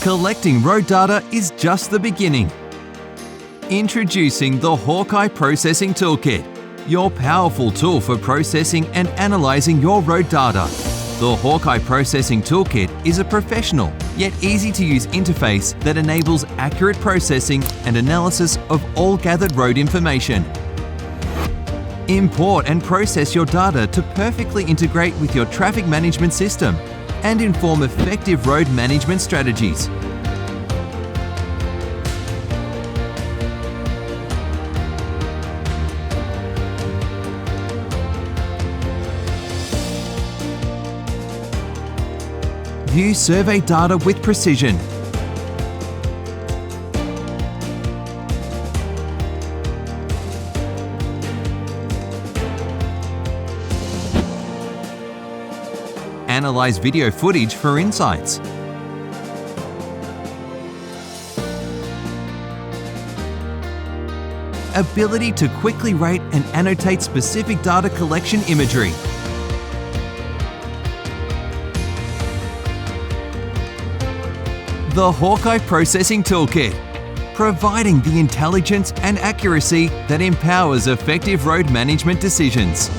Collecting road data is just the beginning. Introducing the Hawkeye Processing Toolkit, your powerful tool for processing and analyzing your road data. The Hawkeye Processing Toolkit is a professional, yet easy-to-use interface that enables accurate processing and analysis of all gathered road information. Import and process your data to perfectly integrate with your traffic management system and inform effective road management strategies. View survey data with precision. Analyze video footage for insights. Ability to quickly rate and annotate specific data collection imagery. The Hawkeye Processing Toolkit, providing the intelligence and accuracy that empowers effective road management decisions.